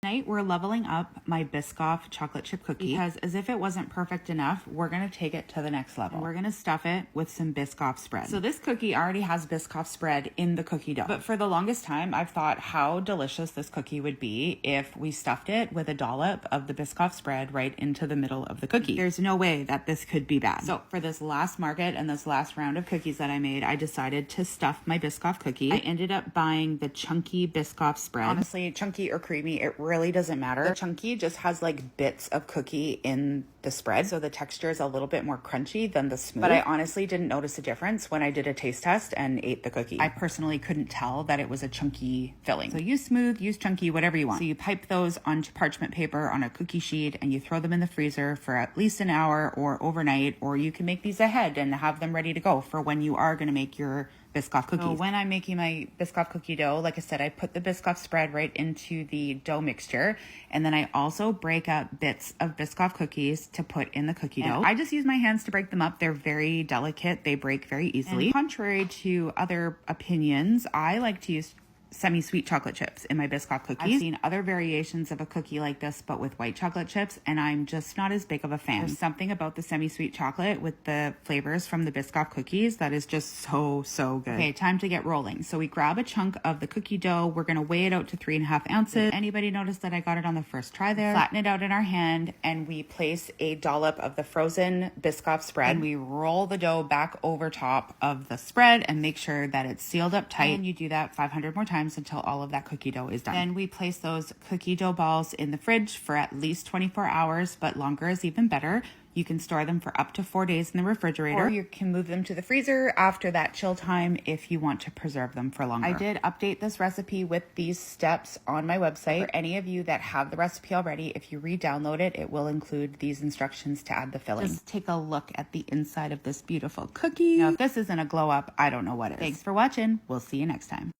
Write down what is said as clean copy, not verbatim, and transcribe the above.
Tonight we're leveling up my Biscoff chocolate chip cookie because as if it wasn't perfect enough, we're going to take it to the next level. We're going to stuff it with some Biscoff spread. So this cookie already has Biscoff spread in the cookie dough. But for the longest time, I've thought how delicious this cookie would be if we stuffed it with a dollop of the Biscoff spread right into the middle of the cookie. There's no way that this could be bad. So for this last market and this last round of cookies that I made, I decided to stuff my Biscoff cookie. I ended up buying the chunky Biscoff spread. Honestly, chunky or creamy, it really doesn't matter. The chunky just has like bits of cookie in the spread, so the texture is a little bit more crunchy than the smooth. But I honestly didn't notice a difference when I did a taste test and ate the cookie. I personally couldn't tell that it was a chunky filling. So use smooth, use chunky, whatever you want. So you pipe those onto parchment paper on a cookie sheet and you throw them in the freezer for at least an hour or overnight, or you can make these ahead and have them ready to go for when you are going to make your Biscoff cookies. So when I'm making my Biscoff cookie dough, like I said, I put the Biscoff spread right into the dough mixture, and then I also break up bits of Biscoff cookies to put in the cookie dough. I just use my hands to break them up. They're very delicate. They break very easily. And contrary to other opinions, I like to use semi-sweet chocolate chips in my Biscoff cookies. I've seen other variations of a cookie like this, but with white chocolate chips, and I'm just not as big of a fan. There's something about the semi-sweet chocolate with the flavors from the Biscoff cookies that is just so good. Okay, time to get rolling. So we grab a chunk of the cookie dough. We're gonna weigh it out to 3.5 ounces. Anybody notice that I got it on the first try there? Flatten it out in our hand, and we place a dollop of the frozen Biscoff spread, and we roll the dough back over top of the spread and make sure that it's sealed up tight. And you do that 500 more times until all of that cookie dough is done. Then we place those cookie dough balls in the fridge for at least 24 hours, but longer is even better. You can store them for up to 4 days in the refrigerator, or you can move them to the freezer after that chill time if you want to preserve them for longer. I did update this recipe with these steps on my website. For any of you that have the recipe already, if you re-download it, it will include these instructions to add the filling. Just take a look at the inside of this beautiful cookie. Now, if this isn't a glow up, I don't know what is. Thanks for watching. We'll see you next time.